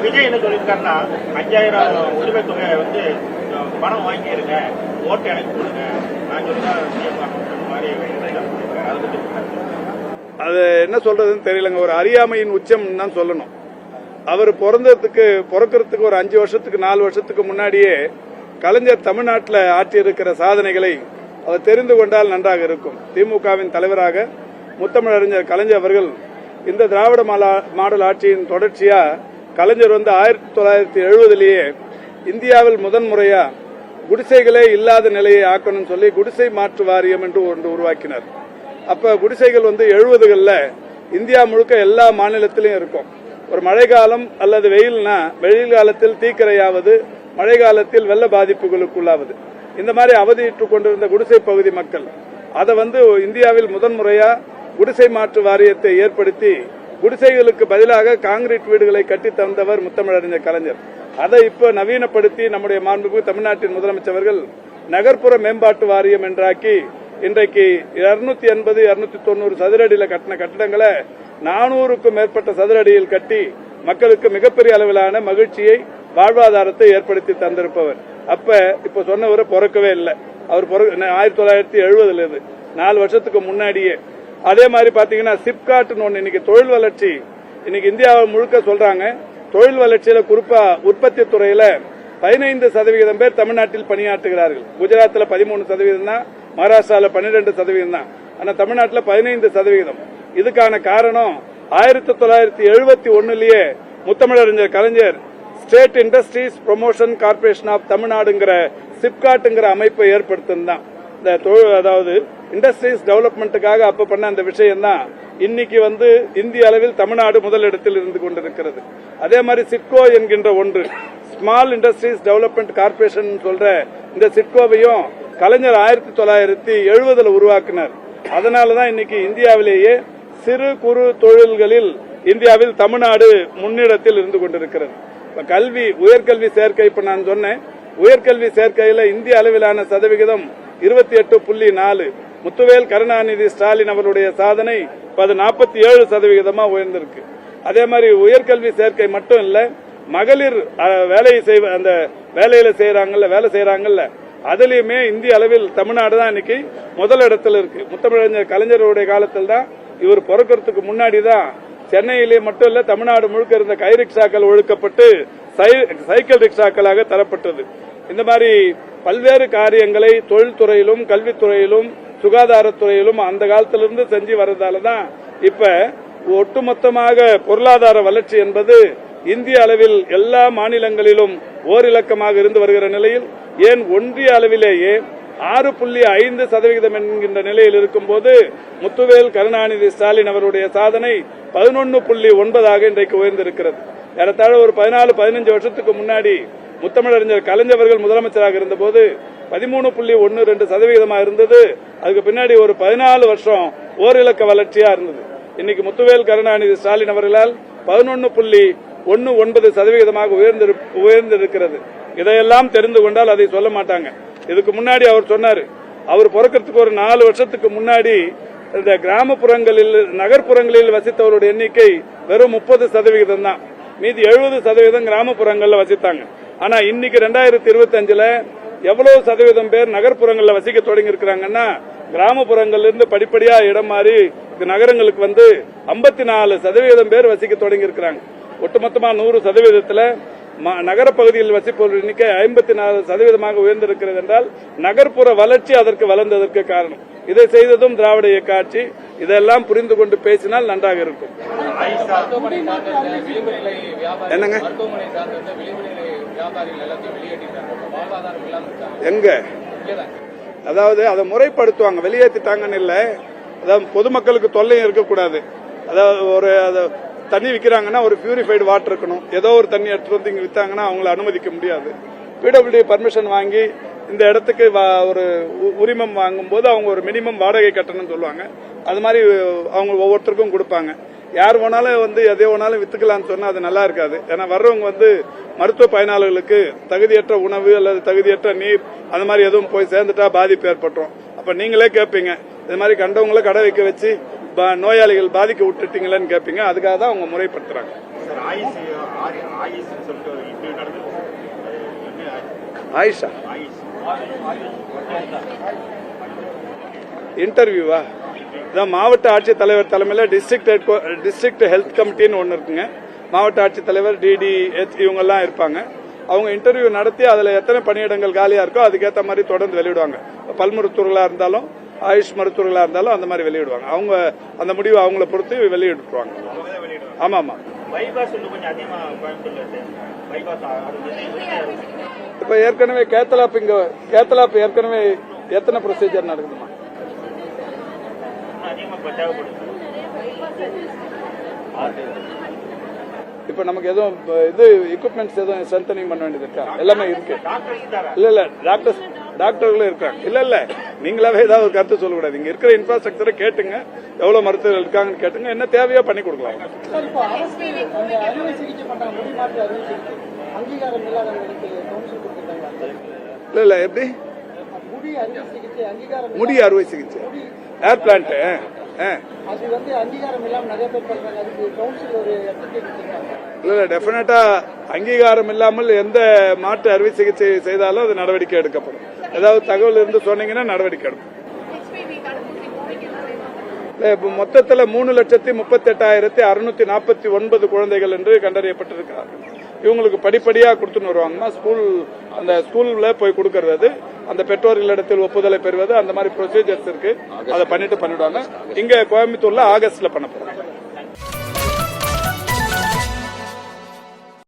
விஜய் என்ன சொல்லியிருக்காருன்னா 5000 உரிமை தொகையை வந்து பணம் வாங்கிடுங்க, ஓட்டு எனக்கு கொடுங்க, நான் சொல்லிதான் மாதிரி அது என்ன சொல்றதுன்னு தெரியலங்க. ஒரு அறியாமையின் உச்சம் தான் சொல்லணும். அவர் பிறக்கிறதுக்கு ஒரு 5 வருஷத்துக்கு 4 வருஷத்துக்கு முன்னாடியே கலைஞர் தமிழ்நாட்டில் ஆற்றியிருக்கிற சாதனைகளை அவர் தெரிந்து கொண்டால் நன்றாக இருக்கும். திமுகவின் தலைவராக முத்தமிழறிஞர் கலைஞர் அவர்கள் இந்த திராவிட மாடல் ஆட்சியின் தொடர்ச்சியா கலைஞர் 1970 இந்தியாவில் முதன்முறையா குடிசைகளே இல்லாத நிலையை ஆக்கணும்னு சொல்லி குடிசை மாற்று வாரியம் என்று ஒன்று உருவாக்கினார். அப்ப குடிசைகள் 70களில் இந்தியா முழுக்க எல்லா மாநிலத்திலும் இருக்கும். ஒரு மழைக்காலம் அல்லது வெயில் காலத்தில் தீக்கிரையாவது, மழை காலத்தில் வெள்ள பாதிப்புகளுக்குள்ளாவது, இந்த மாதிரி அவதியுற்றுக் கொண்டிருந்த குடிசை பகுதி மக்கள் அதை இந்தியாவில் முதன்முறையா குடிசை மாற்று வாரியத்தை ஏற்படுத்தி குடிசைகளுக்கு பதிலாக காங்கிரீட் வீடுகளை கட்டி தந்தவர் முத்தமிழறிஞர் கலைஞர். அதை இப்ப நவீனப்படுத்தி நம்முடைய மாண்புமிகு தமிழ்நாட்டின் முதலமைச்சர்கள் நகர்ப்புற மேம்பாட்டு வாரியம் என்றாக்கி இன்றைக்கு 280 290 சதுர அடியில் கட்டின கட்டிடங்களை 400க்கும் மேற்பட்ட சதுர அடியில் கட்டி மக்களுக்கு மிகப்பெரிய அளவிலான மகிழ்ச்சியை, வாழ்வாதாரத்தை ஏற்படுத்தி தந்திருப்பவர். இப்ப சொன்னவரை பிறக்கவே இல்லை. அவர் 1970 4 வருஷத்துக்கு முன்னாடியே. அதே மாதிரி பாத்தீங்கன்னா சிப்காட்னு ஒண்ணு இன்னைக்கு தொழில் வளர்ச்சி இன்னைக்கு இந்தியாவை முழுக்க சொல்றாங்க. தொழில் வளர்ச்சியில குறிப்பா உற்பத்தி துறையில 15% பேர் தமிழ்நாட்டில் பணியாற்றுகிறார்கள். குஜராத்தில் 13% தான், மகாராஷ்டிராவில் 12% தான். ஆனா தமிழ்நாட்டில் 15%. இதுக்கான காரணம் 1971 முத்தமிழறிஞர் கலைஞர் state industries promotion corporation of தமிழ்நாடுங்கிற சிப்காட்ங்கிற அமைப்பை ஏற்படுத்தினான். அதாவது இண்டஸ்ட்ரீஸ் டெவலப்மெண்ட்டுக்காக அப்ப பண்ண அந்த விஷயம் தான் இன்னைக்கு இந்திய அளவில் தமிழ்நாடு முதலிடத்தில் இருந்து கொண்டிருக்கிறது. அதே மாதிரி சிட்கோ என்கின்ற ஒன்று, ஸ்மால் இண்டஸ்ட்ரீஸ் டெவலப்மெண்ட் கார்பரேஷன் சொல்ற இந்த சிட்கோவையும் கலைஞர் 1970 உருவாக்கினார். அதனாலதான் இன்னைக்கு இந்தியாவிலேயே சிறு குறு தொழில்களில் இந்தியாவில் தமிழ்நாடு முன்னிடத்தில் இருந்து கொண்டிருக்கிறது. கல்வி, உயர்கல்வி சேர்க்கை இப்ப நான் சொன்னேன். உயர்கல்வி சேர்க்கையில இந்திய அளவிலான சதவிகிதம் 28.4. முத்துவேல் கருணாநிதி ஸ்டாலின் அவருடைய சாதனை 47% உயர்ந்திருக்கு. அதே மாதிரி உயர்கல்வி சேர்க்கை மட்டும் இல்ல, மகளிர் வேலை செய்யறாங்கல்ல அதுலயுமே இந்திய அளவில் தமிழ்நாடு தான் இன்னைக்கு முதலிடத்தில் இருக்கு. முத்தமிழறிஞர் கலைஞருடைய காலத்தில் தான், இவர் பிறக்கிறதுக்கு முன்னாடி தான் சென்னையிலே மட்டும் இல்ல தமிழ்நாடு முழுக்க இருந்த கை ரிக்ஷாக்கள் ஒழுக்கப்பட்டு சைக்கிள் ரிக்ஷாக்களாக தரப்பட்டது. இந்த மாதிரி பல்வேறு காரியங்களை தொழில்துறையிலும் கல்வித்துறையிலும் சுகாதாரத்துறையிலும் அந்த காலத்திலிருந்து செஞ்சு வர்றதாலதான் இப்ப ஒட்டுமொத்தமாக பொருளாதார வளர்ச்சி என்பது இந்திய அளவில் எல்லா மாநிலங்களிலும் ஓரிலக்கமாக இருந்து வருகிற நிலையில், ஏன் ஒன்றிய அளவிலேயே 6.5% என்கின்ற நிலையில் இருக்கும்போது முத்துவேல் கருணாநிதி ஸ்டாலின் அவருடைய சாதனை 11.9 இன்றைக்கு உயர்ந்திருக்கிறது. ஏறத்தாழ ஒரு 14-15 வருஷத்துக்கு முன்னாடி முத்தமிழறிஞர் கலைஞர்கள் முதலமைச்சராக இருந்தபோது 13.12% இருந்தது. அதுக்கு பின்னாடி ஒரு 14 வருஷம் ஓரிலக்க வளர்ச்சியா இருந்தது. இன்னைக்கு முத்துவேல் கருணாநிதி ஸ்டாலின் அவர்களால் 11.19% உயர்ந்திருக்கிறது. இதையெல்லாம் தெரிந்து கொண்டால் அதை சொல்ல மாட்டாங்க. இதுக்கு முன்னாடி அவர் சொன்னாரு, அவர் பிறக்கிறதுக்கு ஒரு 4 வருஷத்துக்கு முன்னாடி இந்த கிராமப்புறங்களில் நகர்ப்புறங்களில் வசித்தவருடைய எண்ணிக்கை வெறும் 30% தான். மீதி 70% கிராமப்புறங்களில் வசித்தாங்க. ஆனா இன்னைக்கு 2025 எவ்வளவு சதவீதம் பேர் நகர்ப்புறங்களில் வசிக்க தொடங்கி இருக்கிறாங்கன்னா, கிராமப்புறங்கள்ல இருந்து படிப்படியா இடம் மாறி நகரங்களுக்கு 54% பேர் வசிக்க தொடங்கி இருக்கிறாங்க. ஒட்டுமொத்தமா 100% நகரப்பகுதியில் வசிப்பவர்கள் எண்ணிக்கை 54% உயர்ந்திருக்கிறது என்றால் நகர்ப்புற வளர்ச்சி அதற்கு வளர்ந்ததற்கு காரணம். இதை செய்ததும் திராவிட இயக்க ஆட்சி. இதெல்லாம் புரிந்து கொண்டு பேசினால் நன்றாக இருக்கும். என்னங்க எங்க அதாவது அதை முறைப்படுத்துவாங்க, வெளியேற்றிட்டாங்கன்னு இல்ல. அதாவது பொதுமக்களுக்கு தொல்லையும் இருக்கக்கூடாது. அதாவது தண்ணி விற்கிறாங்கன்னா ஒரு பியூரிஃபைடு வாட்டர் இருக்கணும். ஏதோ ஒரு தண்ணி எடுத்துட்டு வந்து இங்க வித்தாங்கன்னா அவங்களை அனுமதிக்க முடியாது. பிடபிள்யூடி பர்மிஷன் வாங்கி இந்த இடத்துக்கு ஒரு உரிமம் வாங்கும் போது அவங்க ஒரு மினிமம் வாடகை கட்டணம் சொல்லுவாங்க. அது மாதிரி அவங்க ஒவ்வொருத்தருக்கும் கொடுப்பாங்க. யார் வேணாலும் எதை வேணாலும் வித்துக்கலாம்னு சொன்னா அது நல்லா இருக்காது. ஏன்னா வர்றவங்க மருத்துவ பயனாளர்களுக்கு தகுதியற்ற உணவு அல்லது தகுதியற்ற நீர் அந்த மாதிரி எதுவும் போய் சேர்ந்துட்டா பாதிப்பு ஏற்பட்டுரும். அப்ப நீங்களே கேட்பீங்க, இது மாதிரி கண்டவங்களை கடை வைக்க வச்சு நோயாளிகள் பாதிக்க விட்டுட்டீங்களேன்னு கேட்பீங்க. அதுக்காக தான் அவங்க முறைப்படுத்துறாங்க. ஆயுஷ்னு சொல்லிட்டு ஒரு இன்டர்வியூ நடந்தது. அது என்ன ஆயிஷா ஆயுஷ் இன்டர்வியூவா? இதான் மாவட்ட ஆட்சித்தலைவர் தலைமையில் டிஸ்ட்ரிக்ட் ஹெல்த் கமிட்டின்னு ஒன்று இருக்குங்க. மாவட்ட ஆட்சித்தலைவர், டிடிஹெச் இவங்கெல்லாம் இருப்பாங்க. அவங்க இன்டர்வியூ நடத்தி அதில் எத்தனை பணியிடங்கள் காலியாக இருக்கோ அதுக்கேற்ற மாதிரி தொடர்ந்து வெளியிடுவாங்க. பல் மருத்துவர்களாக இருந்தாலும் ஆயுஷ் மருத்துவர்களாக இருந்தாலும் அந்த மாதிரி வெளியிடுவாங்க. அவங்க அந்த முடிவு அவங்கள பொறுத்து வெளியிட்டுருவாங்க. ஆமாம் ஆமாம். பைபாஸ் இன்னும் கொஞ்சம் அதிகமாக கோயம்புத்தூர்ல இருக்கு. பைபாஸ் இப்போ ஏற்கனவே கேத்தலாப் ஏற்கனவே எத்தனை ப்ரொசீஜர் நடக்குதுமா? அதிகமாக தேவைப்படுது. இப்ப நமக்கு எதுவும் இது எக்யூப்மெண்ட்ஸ் எதுவும் ஸ்ட்ரென்தனிங் பண்ண வேண்டியது இருக்கா? எல்லாமே இருக்கு. டாக்டர் இல்ல டாக்டர்களும் இருக்காங்க. இல்ல நீங்களாவே ஏதாவது ஒரு கருத்து சொல்லக்கூடாது. இங்க இருக்கிற இன்ஃப்ராஸ்ட்ரக்சரை கேட்டுங்க, எவ்வளவு மருத்துவர்கள் இருக்காங்கன்னு கேட்டுங்க, என்ன தேவையோ பண்ணி கொடுக்கலாம். இல்ல எப்படி முடி அறுவை சிகிச்சை ஏர் பிளான்ட் இல்ல டெபினட்டா அங்கீகாரம் இல்லாமல் எந்த மாற்று அறுவை சிகிச்சை செய்தாலும் அது நடவடிக்கை எடுக்கப்படும். ஏதாவது தகவல் இருந்து சொன்னீங்கன்னா நடவடிக்கை எடுக்கும். இப்ப மொத்தத்தில் 3,38,649 குழந்தைகள் என்று கண்டறியப்பட்டிருக்கிறார்கள். இவங்களுக்கு படிப்படியா கொடுத்துன்னு வருவாங்கன்னா அந்த ஸ்கூல்ல போய் கொடுக்கறது, அந்த பெற்றோர்களிடத்தில் ஒப்புதலை பெறுவது, அந்த மாதிரி ப்ரொசீஜர்ஸ் இருக்கு. அதை பண்ணிடுவாங்க. இங்க கோயம்புத்தூர்ல ஆகஸ்ட்ல பண்ண போறாங்க.